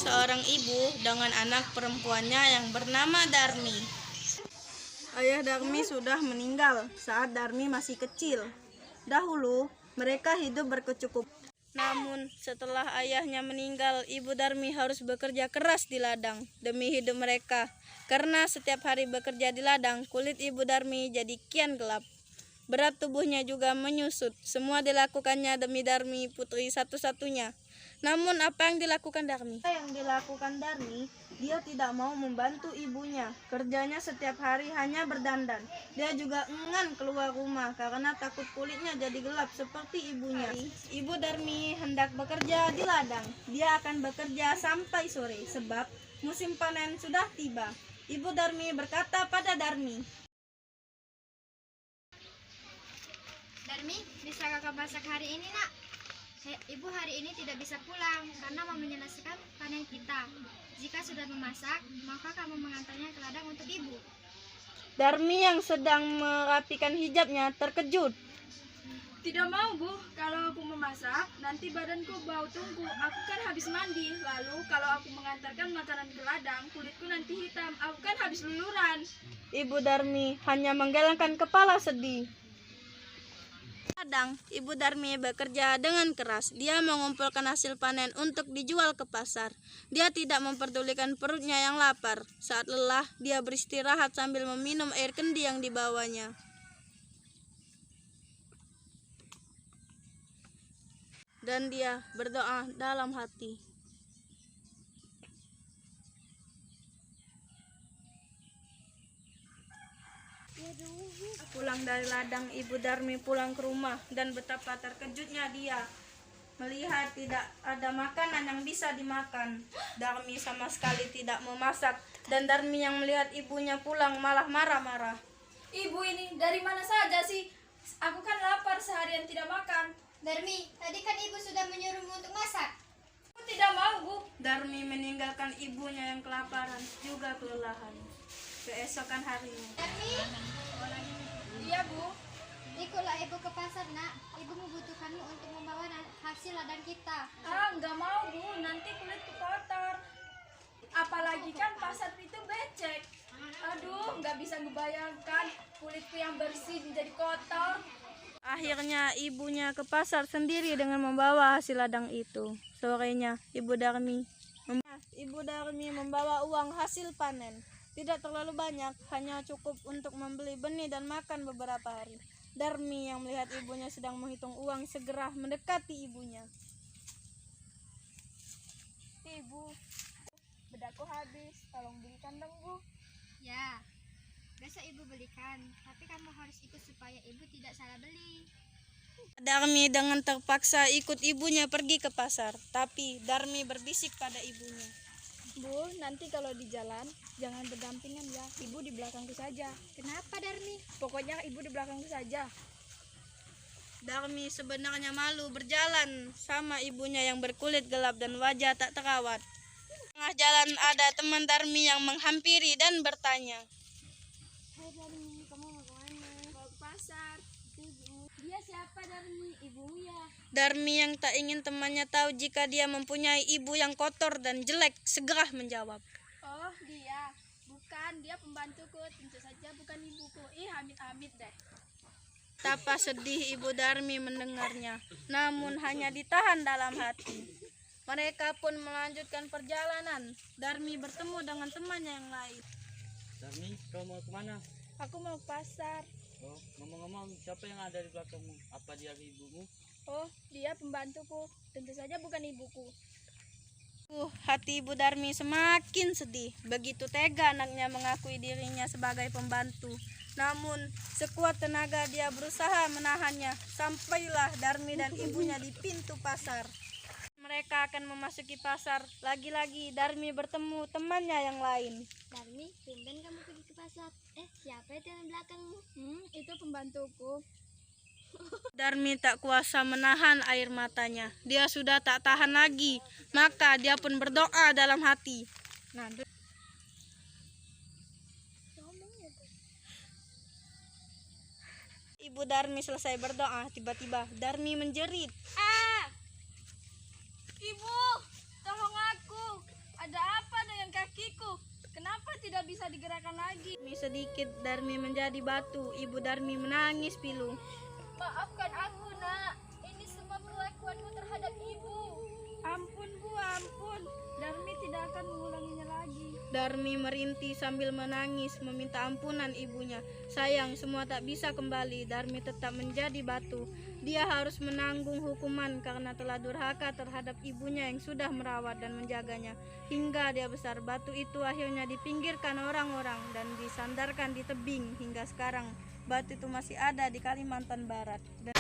seorang ibu dengan anak perempuannya yang bernama Darmi. Ayah Darmi sudah meninggal saat Darmi masih kecil. Dahulu, mereka hidup berkecukupan. Namun, setelah ayahnya meninggal, ibu Darmi harus bekerja keras di ladang demi hidup mereka. Karena setiap hari bekerja di ladang, kulit ibu Darmi jadi kian gelap. Berat tubuhnya juga menyusut. Semua dilakukannya demi Darmi, putri satu-satunya. Namun apa yang dilakukan Darmi? Dia tidak mau membantu ibunya. Kerjanya setiap hari hanya berdandan. Dia juga enggan keluar rumah karena takut kulitnya jadi gelap seperti ibunya. Ibu Darmi hendak bekerja di ladang. Dia akan bekerja sampai sore sebab musim panen sudah tiba. Ibu Darmi berkata pada Darmi, "Darmi, bisa kakak masak hari ini, nak? Ibu hari ini tidak bisa pulang karena mau menyelesaikan panen kita. Jika sudah memasak, maka kamu mengantarnya ke ladang untuk ibu." Darmi yang sedang merapikan hijabnya terkejut. Tidak mau, Bu. Kalau aku memasak, nanti badanku bau tungku. Aku kan habis mandi. Lalu kalau aku mengantarkan makanan ke ladang, kulitku nanti hitam. Aku kan habis luluran. Ibu Darmi hanya menggelengkan kepala sedih. Kadang ibu Darmi bekerja dengan keras. Dia mengumpulkan hasil panen untuk dijual ke pasar. Dia tidak memperdulikan perutnya yang lapar. Saat lelah, dia beristirahat sambil meminum air kendi yang dibawanya. Dan dia berdoa dalam hati. Pulang dari ladang, ibu Darmi pulang ke rumah dan betapa terkejutnya dia melihat tidak ada makanan yang bisa dimakan. Darmi sama sekali tidak memasak dan Darmi yang melihat ibunya pulang malah marah-marah. Ibu ini dari mana saja sih? Aku kan lapar seharian tidak makan. Darmi, tadi kan ibu sudah menyuruhmu untuk masak. Aku tidak mau, Bu. Darmi meninggalkan ibunya yang kelaparan juga kelelahan. Keesokan harinya. Darmi, Iya, Bu. ikutlah ibu ke pasar, nak. Ibu membutuhkanmu untuk membawa hasil ladang kita. Nggak mau, Bu. Nanti kulitku kotor. Apalagi kan pasar itu becek. Aduh, nggak bisa ngebayangkan kulitku yang bersih menjadi kotor. Akhirnya ibunya ke pasar sendiri dengan membawa hasil ladang itu. Sorenya, Ibu Darmi membawa uang hasil panen. Tidak terlalu banyak, hanya cukup untuk membeli benih dan makan beberapa hari. Darmi yang melihat ibunya sedang menghitung uang segera mendekati ibunya. Ibu, bedakku habis. Tolong belikan dong, Bu. Ya, besok ibu belikan. Tapi kamu harus ikut supaya ibu tidak salah beli. Darmi dengan terpaksa ikut ibunya pergi ke pasar. Tapi Darmi berbisik pada ibunya. Bu, nanti kalau di jalan jangan berdampingan ya. Ibu di belakangku saja. Kenapa, Darmi? Pokoknya ibu di belakangku saja. Darmi sebenarnya malu berjalan sama ibunya yang berkulit gelap dan wajah tak terawat. Di tengah jalan ada teman Darmi yang menghampiri dan bertanya. Hai Darmi, kamu mau kemana? Mau ke pasar. Dia siapa, Darmi? Ibumu ya? Darmi yang tak ingin temannya tahu jika dia mempunyai ibu yang kotor dan jelek segera menjawab. Oh, dia. Bukan, dia pembantuku. Tentu saja bukan ibuku. Amit-amit deh. Betapa sedih ibu Darmi mendengarnya, namun hanya ditahan dalam hati. Mereka pun melanjutkan perjalanan. Darmi bertemu dengan temannya yang lain. Darmi, kau mau kemana? Aku mau ke pasar. Oh, ngomong-ngomong, siapa yang ada di belakangmu? Apa dia ibumu? Oh, dia pembantuku. Tentu saja bukan ibuku. Hati ibu Darmi semakin sedih. Begitu tega anaknya mengakui dirinya sebagai pembantu. Namun, sekuat tenaga dia berusaha menahannya. Sampailah Darmi dan ibunya di pintu pasar. Mereka akan memasuki pasar. Lagi-lagi Darmi bertemu temannya yang lain. Darmi, tumben kamu pergi ke pasar. Siapa itu yang belakangmu? Itu pembantuku. Darmi tak kuasa menahan air matanya. Dia sudah tak tahan lagi. Maka dia pun berdoa dalam hati. Ibu Darmi selesai berdoa, tiba-tiba Darmi menjerit. Ibu, tolong aku. tanyakan lagi. Demi sedikit Darmi menjadi batu. Ibu Darmi menangis pilu. Maafkan aku, Nak. Ini semua perlakuanku terhadap ibu. Ampun Bu, ampun. Darmi tidak akan mengulanginya lagi. Darmi merintih sambil menangis meminta ampunan ibunya. Sayang, semua tak bisa kembali. Darmi tetap menjadi batu. Dia harus menanggung hukuman karena telah durhaka terhadap ibunya yang sudah merawat dan menjaganya. Hingga dia besar, batu itu akhirnya dipinggirkan orang-orang dan disandarkan di tebing. Hingga sekarang batu itu masih ada di Kalimantan Barat. Dan